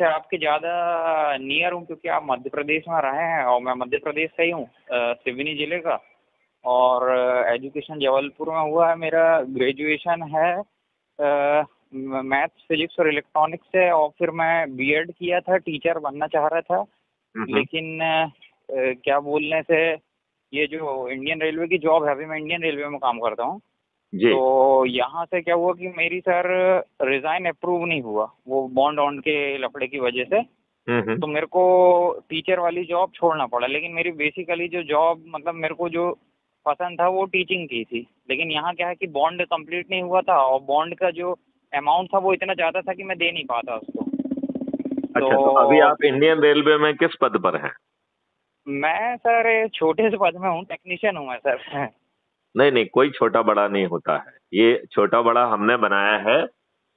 से आपके ज़्यादा नियर हूँ, क्योंकि आप मध्य प्रदेश में रहे हैं और मैं मध्य प्रदेश से ही हूँ, सिवनी जिले का। और एजुकेशन जबलपुर में हुआ है, मेरा ग्रेजुएशन है मैथ्स, फिजिक्स और इलेक्ट्रॉनिक्स से। और फिर मैं बीएड किया था, टीचर बनना चाह रहा था, लेकिन क्या बोलने से ये जो इंडियन रेलवे की जॉब है, अभी मैं इंडियन रेलवे में काम करता हूँ, तो यहाँ से क्या हुआ कि मेरी सर रिज़ाइन अप्रूव नहीं हुआ, वो बॉन्ड ऑन्ड के लफड़े की वजह से। तो मेरे को टीचर वाली जॉब छोड़ना पड़ा। लेकिन मेरी बेसिकली जो जॉब, मतलब मेरे को जो पसंद था वो टीचिंग की थी। लेकिन यहाँ क्या है कि बॉन्ड कंप्लीट नहीं हुआ था, और बॉन्ड का जो अमाउंट था वो इतना ज़्यादा था कि मैं दे नहीं पाता उसको। अच्छा, तो अभी आप इंडियन रेलवे में किस पद पर हैं? मैं सर छोटे से पद में हूँ, टेक्नीशियन हूँ मैं सर। नहीं नहीं, कोई छोटा बड़ा नहीं होता है, ये छोटा बड़ा हमने बनाया है,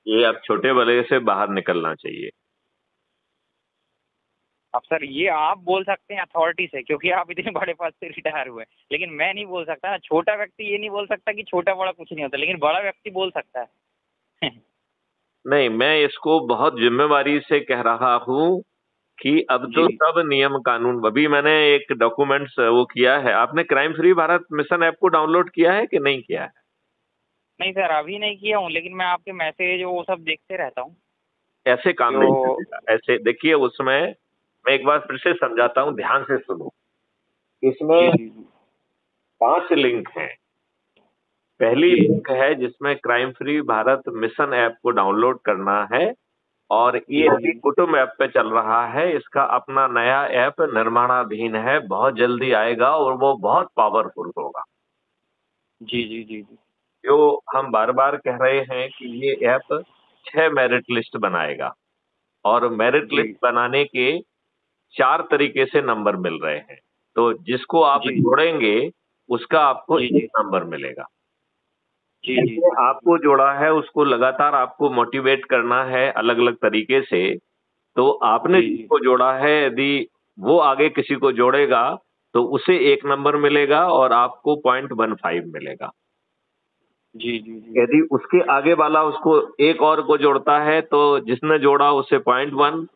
ये अब छोटे बड़े से बाहर निकलना चाहिए। अब सर ये आप बोल सकते हैं अथॉरिटी से, क्योंकि आप इतने बड़े पद से रिटायर हुए, लेकिन मैं नहीं बोल सकता ना। छोटा व्यक्ति ये नहीं बोल सकता कि छोटा बड़ा कुछ नहीं होता, लेकिन बड़ा व्यक्ति बोल सकता है। नहीं, मैं इसको बहुत जिम्मेवारी से कह रहा हूँ कि अब तो सब नियम कानून, अभी मैंने एक डॉक्यूमेंट्स वो किया है। आपने crime free Bharat mission app को डाउनलोड किया है कि नहीं किया है? नहीं सर, अभी नहीं किया हूँ, लेकिन मैं आपके मैसेज वो सब देखते रहता हूँ। ऐसे काम नहीं चलेगा। ऐसे देखिए, उसमें मैं एक बार फिर से समझाता हूँ, ध्यान से सुनो। इसमें 5 लिंक हैं। पहली लिंक है जिसमें crime free Bharat mission app को डाउनलोड करना है, और ये अभी कुटुंब ऐप पे चल रहा है। इसका अपना नया ऐप निर्माणाधीन है, बहुत जल्दी आएगा और वो बहुत पावरफुल होगा। जी जी जी जी। जो हम बार बार कह रहे हैं कि ये ऐप 6 मेरिट लिस्ट बनाएगा, और मेरिट लिस्ट बनाने के 4 तरीके से नंबर मिल रहे हैं। तो जिसको आप जोड़ेंगे उसका आपको 1 नंबर मिलेगा। जिसने आपको जोड़ा है उसको लगातार आपको मोटिवेट करना है अलग अलग तरीके से। तो आपने जिसको जोड़ा है, यदि वो आगे किसी को जोड़ेगा तो उसे 1 नंबर मिलेगा और आपको 0.15 मिलेगा। जी जी जी। यदि उसके आगे वाला उसको एक और को जोड़ता है तो जिसने जोड़ा उसे 0.1,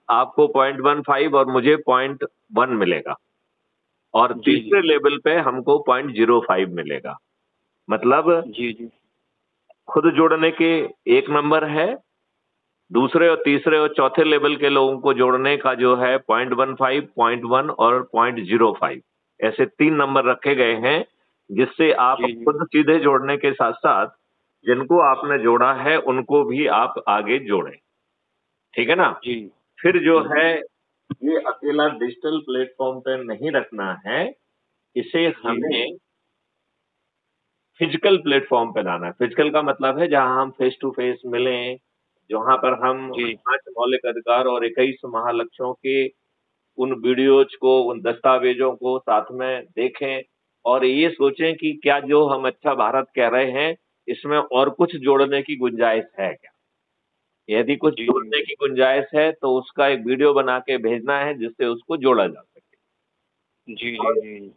आपको 0.15 और मुझे 0.1 मिलेगा। और तीसरे लेवल पे हमको 0.05 मिलेगा। मतलब खुद जोड़ने के 1 नंबर है, दूसरे और तीसरे और चौथे लेवल के लोगों को जोड़ने का जो है 0.15, 0.1 और 0.05, ऐसे 3 नंबर रखे गए हैं, जिससे आप खुद सीधे जोड़ने के साथ साथ जिनको आपने जोड़ा है उनको भी आप आगे जोड़ें। ठीक है ना? फिर जो है, ये अकेला डिजिटल प्लेटफॉर्म पे नहीं रखना है, इसे हमें फिजिकल प्लेटफॉर्म पे लाना है। फिजिकल का मतलब है जहां हम फेस टू फेस मिलें, जहां पर हम 5 मौलिक अधिकार और 21 महालक्ष्यों के उन वीडियोज को, उन दस्तावेजों को साथ में देखें और ये सोचें कि क्या जो हम अच्छा भारत कह रहे हैं इसमें और कुछ जोड़ने की गुंजाइश है क्या। यदि कुछ जोड़ने की गुंजाइश है तो उसका एक वीडियो बना के भेजना है जिससे उसको जोड़ा जा सके। जी जी जी।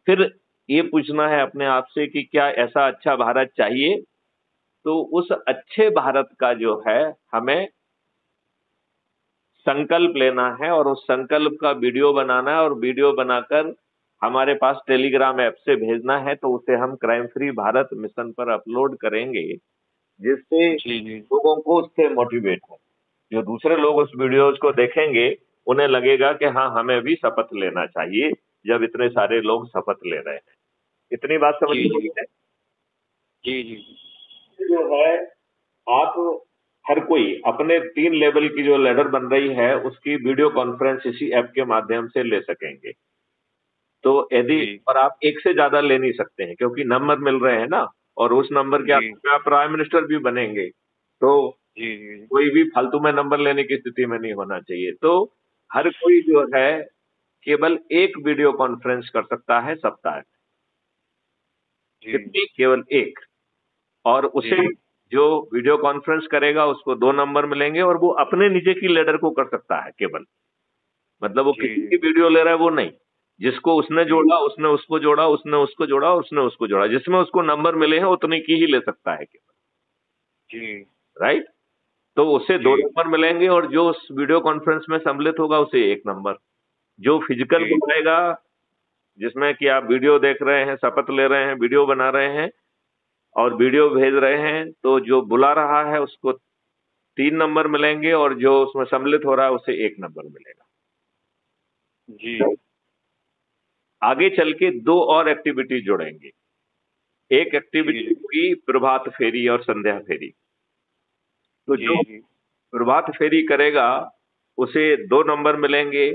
फिर ये पूछना है अपने आप से कि क्या ऐसा अच्छा भारत चाहिए। तो उस अच्छे भारत का जो है हमें संकल्प लेना है और उस संकल्प का वीडियो बनाना है और वीडियो बनाकर हमारे पास टेलीग्राम ऐप से भेजना है। तो उसे हम क्राइम फ्री भारत मिशन पर अपलोड करेंगे, जिससे लोगों को उससे मोटिवेट हो। जो दूसरे लोग उस वीडियोज को देखेंगे उन्हें लगेगा कि हाँ, हमें भी शपथ लेना चाहिए जब इतने सारे लोग शपथ ले रहे हैं। इतनी बात समझ में आई है? जी जी। जो है, आप हर कोई अपने 3 लेवल की जो लैडर बन रही है उसकी वीडियो कॉन्फ्रेंस इसी ऐप के माध्यम से ले सकेंगे। तो यदि, और आप एक से ज्यादा ले नहीं सकते हैं क्योंकि नंबर मिल रहे हैं ना, और उस नंबर के आप प्राइम मिनिस्टर भी बनेंगे, तो कोई भी फालतू में नंबर लेने की स्थिति में नहीं होना चाहिए। तो हर कोई जो है केवल एक वीडियो कॉन्फ्रेंस कर सकता है सप्ताह में, कितनी? केवल एक। और उसे जो वीडियो कॉन्फ्रेंस करेगा उसको 2 नंबर मिलेंगे और वो अपने नीचे की लेडर को कर सकता है केवल। मतलब वो किसी की वीडियो ले रहा है वो नहीं, जिसको उसने जोड़ा उसने उसको जोड़ा, उसने उसको जोड़ा उसने उसको जोड़ा, जिसमें उसको नंबर मिले हैं उतने की ही ले सकता है केवल। राइट? तो उसे 2 जी। नंबर मिलेंगे, और जो उस वीडियो कॉन्फ्रेंस में सम्मिलित होगा उसे 1 नंबर। जो फिजिकल जी। बुलाएगा, जिसमें कि आप वीडियो देख रहे हैं, शपथ ले रहे हैं, वीडियो बना रहे हैं और वीडियो भेज रहे हैं, तो जो बुला रहा है उसको 3 नंबर मिलेंगे, और जो उसमें सम्मिलित हो रहा है उसे 1 नंबर मिलेगा। जी। आगे चल के 2 और एक्टिविटी जोड़ेंगे। एक एक्टिविटी जी। हुई प्रभात फेरी और संध्या फेरी। तो जी। जो जी। प्रभात फेरी करेगा उसे 2 नंबर मिलेंगे,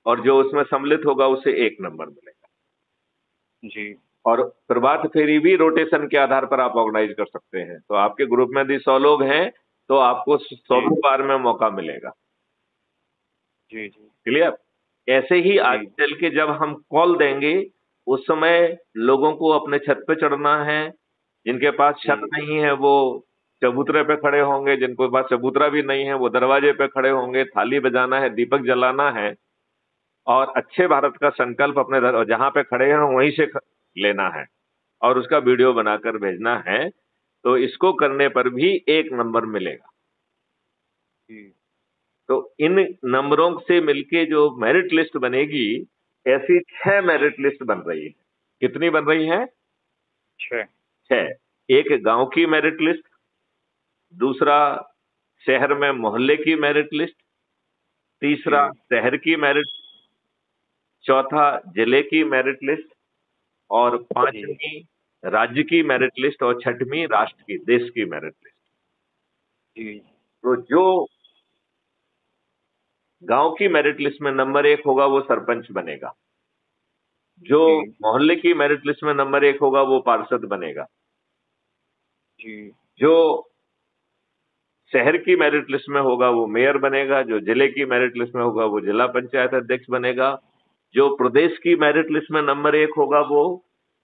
और जो उसमें सम्मिलित होगा उसे 1 नंबर मिलेगा। जी। और प्रभात फेरी भी रोटेशन के आधार पर आप ऑर्गेनाइज कर सकते हैं। तो आपके ग्रुप में यदि 100 लोग हैं तो आपको 100वीं बार में मौका मिलेगा। जी। जी। क्लियर? ऐसे ही जी। आगे चल के जब हम कॉल देंगे, उस समय लोगों को अपने छत पे चढ़ना है। जिनके पास छत जी। नहीं है वो चबूतरे पे खड़े होंगे, जिनके पास चबूतरा भी नहीं है वो दरवाजे पे खड़े होंगे, थाली बजाना है, दीपक जलाना है, और अच्छे भारत का संकल्प अपने जहां पे खड़े हैं वहीं से लेना है, और उसका वीडियो बनाकर भेजना है। तो इसको करने पर भी 1 नंबर मिलेगा। जी। तो इन नंबरों से मिलके जो मेरिट लिस्ट बनेगी, ऐसी 6 मेरिट लिस्ट बन रही है। कितनी बन रही है? 6। 6। एक गांव की मेरिट लिस्ट, दूसरा शहर में मोहल्ले की मेरिट लिस्ट, तीसरा जी। शहर की मेरिट, चौथा जिले की मेरिट लिस्ट, और जी। पांचवी राज्य की मेरिट लिस्ट, और छठवीं राष्ट्र की, देश की मेरिट लिस्ट। जी। तो जो गांव की मेरिट लिस्ट में नंबर 1 होगा वो सरपंच बनेगा। जो जी। मोहल्ले की मेरिट लिस्ट में नंबर 1 होगा वो पार्षद बनेगा। जी। जो शहर की मेरिट लिस्ट में होगा वो मेयर बनेगा। जो जिले की मेरिट लिस्ट में होगा वो जिला पंचायत अध्यक्ष बनेगा। जो प्रदेश की मेरिट लिस्ट में नंबर 1 होगा वो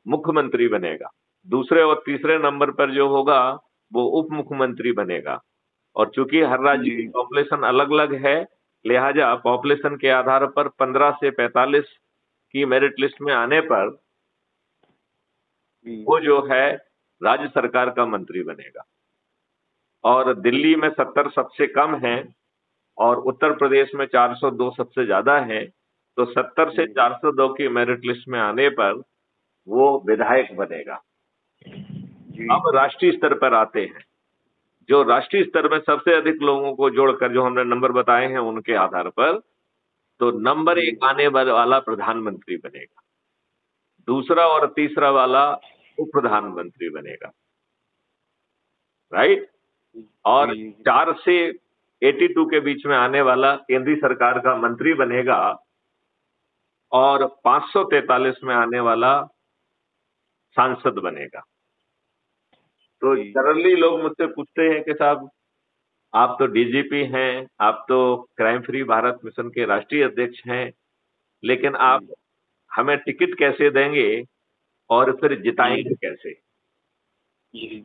मुख्यमंत्री बनेगा। दूसरे और तीसरे नंबर पर जो होगा वो उप मुख्यमंत्री बनेगा। और चूंकि हर राज्य की जी। पॉपुलेशन अलग अलग है, लिहाजा पॉपुलेशन के आधार पर 15 से 45 की मेरिट लिस्ट में आने पर जी। वो जो है राज्य सरकार का मंत्री बनेगा। और दिल्ली में 70 सबसे कम है, और उत्तर प्रदेश में 402 सबसे ज्यादा है। तो 70 से जी। 402 की मेरिट लिस्ट में आने पर वो विधायक बनेगा। जी। अब राष्ट्रीय स्तर पर आते हैं। जो राष्ट्रीय स्तर में सबसे अधिक लोगों को जोड़कर जो हमने नंबर बताए हैं उनके आधार पर, तो नंबर जी। 1 आने वाला प्रधानमंत्री बनेगा। दूसरा और तीसरा वाला उप प्रधानमंत्री बनेगा। राइट? और जी। 4 से 82 के बीच में आने वाला केंद्रीय सरकार का मंत्री बनेगा। और 543 में आने वाला सांसद बनेगा। तो जी। जनरली लोग मुझसे पूछते हैं कि साहब आप तो डीजीपी हैं, आप तो क्राइम फ्री भारत मिशन के राष्ट्रीय अध्यक्ष हैं, लेकिन आप जी। हमें टिकट कैसे देंगे और फिर जी। जिताएंगे कैसे? जी।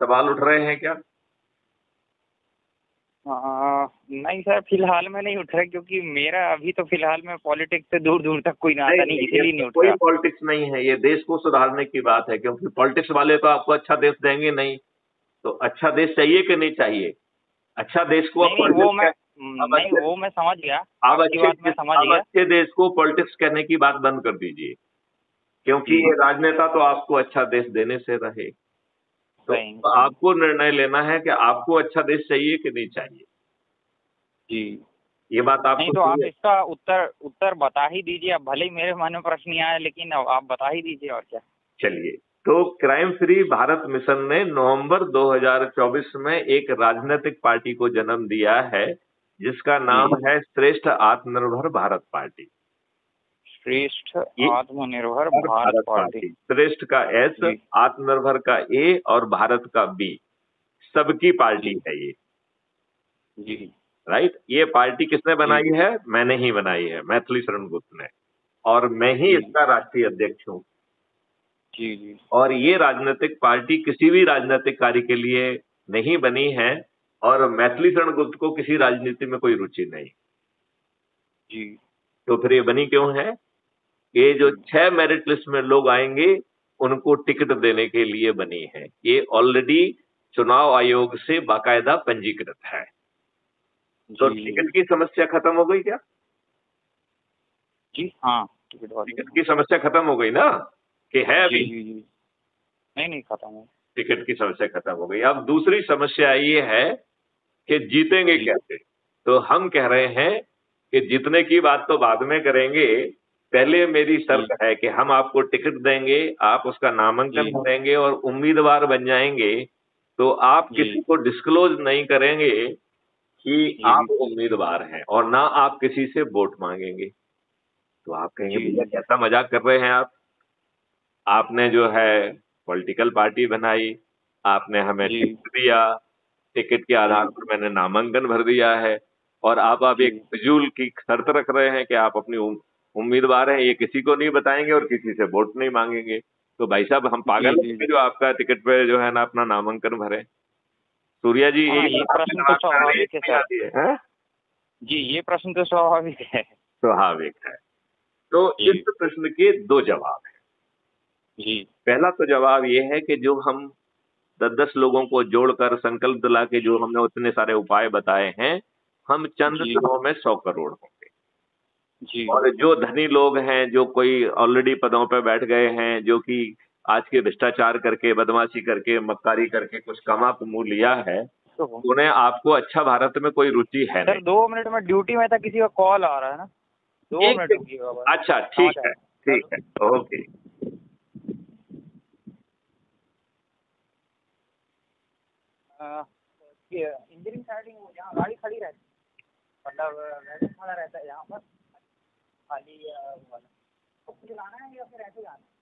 सवाल उठ रहे हैं क्या? नहीं सर, फिलहाल में नहीं उठ रहा, क्योंकि मेरा अभी तो फिलहाल में पॉलिटिक्स से दूर दूर तक कोई नाता नहीं, नहीं, इसीलिए ये नहीं उठ कोई रहा। पॉलिटिक्स नहीं है, ये देश को सुधारने की बात है। क्योंकि पॉलिटिक्स वाले तो आपको अच्छा देश देंगे नहीं। तो अच्छा देश चाहिए कि नहीं चाहिए? अच्छा देश को नहीं नहीं, पॉलिटिक्स, अब नहीं, अच्छे वो मैं समझ गया, अब आपकी अच्छे बात मैं देश समझ अब गया। अच्छे देश को पॉलिटिक्स कहने की बात बंद कर दीजिए। क्योंकि जी। ये राजनेता तो आपको अच्छा देश देने से रहे। तो सही सही। आपको निर्णय लेना है कि आपको अच्छा देश चाहिए कि नहीं चाहिए। जी। ये बात नहीं आपको तो आप चाहिए। इसका उत्तर उत्तर बता ही दीजिए। अब भले ही मेरे मन में प्रश्न नहीं आया, लेकिन अब आप बता ही दीजिए, और क्या। चलिए, तो क्राइम फ्री भारत मिशन ने नवंबर 2024 में एक राजनीतिक पार्टी को जन्म दिया है, जिसका नाम जी। है श्रेष्ठ आत्मनिर्भर भारत पार्टी। श्रेष्ठ ये आत्मनिर्भर और भारत भारत पार्टी। पार्टी, श्रेष्ठ का एस, जी। आत्मनिर्भर का ए, और भारत का बी, सबकी पार्टी जी। है ये। जी। राइट? ये पार्टी किसने जी। बनाई है? मैंने ही बनाई है, मैथिली शरण गुप्त ने। और मैं ही जी। इसका राष्ट्रीय अध्यक्ष हूँ। जी। जी। और ये राजनीतिक पार्टी किसी भी राजनीतिक कार्य के लिए नहीं बनी है, और मैथिली शरण गुप्त को किसी राजनीति में कोई रुचि नहीं। जी। तो फिर ये बनी क्यों है? ये जो 6 मेरिट लिस्ट में लोग आएंगे उनको टिकट देने के लिए बनी है। ये ऑलरेडी चुनाव आयोग से बाकायदा पंजीकृत है। तो जी टिकट की समस्या खत्म हो गई क्या? जी हाँ, टिकट वाली टिकट की समस्या खत्म हो गई ना, कि है जी अभी? जी जी नहीं नहीं खत्म है। टिकट की समस्या खत्म हो गई। अब दूसरी समस्या ये है कि जीतेंगे जी कैसे? तो हम कह रहे हैं कि जीतने की बात तो बाद में करेंगे, पहले मेरी जी शर्त है कि हम आपको टिकट देंगे, आप उसका नामांकन जी भरेंगे और उम्मीदवार बन जाएंगे, तो आप जी किसी को डिस्क्लोज नहीं करेंगे कि जी आप उम्मीदवार हैं, और ना आप किसी से वोट मांगेंगे। तो आप कहेंगे जी भैया जी कैसा मजाक कर रहे हैं आप? आपने जो है पॉलिटिकल पार्टी बनाई, आपने हमें जी टिकट दिया, टिकट के आधार जी पर मैंने नामांकन भर दिया है, और आप अब जी एक फिजूल की शर्त रख रहे हैं कि आप अपनी उम्मीदवार हैं, ये किसी को नहीं बताएंगे और किसी से वोट नहीं मांगेंगे। तो भाई साहब हम जी पागल जी हैं जो आपका टिकट पे जो है ना अपना नामांकन भरें? सूर्या जी, हाँ, एक ये बात आपने प्रश्न तो दिमाग में आ रही है स्वाभाविक कि है नहीं सर। आती है, हैं? जी, ये प्रश्न तो स्वाभाविक है। स्वाभाविक है। तो इस जी प्रश्न के दो जवाब हैं। जी पहला तो जवाब ये है कि जो हम 10-10 लोगों को जोड़कर संकल्प दिला के जो हमने उतने सारे उपाय बताए हैं, हम चंद जी दिनों में 100 करोड़ होंगे। जी और जो धनी लोग हैं, जो कोई ऑलरेडी पदों पे बैठ गए हैं, जो कि आज के भ्रष्टाचार करके, बदमाशी करके, मक्कारी करके कुछ कमा कुमू लिया है, तो उन्हें आपको अच्छा भारत में कोई रुचि है सर नहीं। 2 मिनट में ड्यूटी में था, किसी का कॉल आ रहा है ना, 2 मिनट एक रुकिएगा बस। अच्छा, ठीक समाचार है, ठीक हेलो। है, ओके। इंजीनियरिंग साइड यहाँ गाड़ी खड़ी रहती है, मतलब वैसे खड़ा रहता है यहाँ पर खाली वो वाला। तो चलाना है या फिर ऐसे जाना है?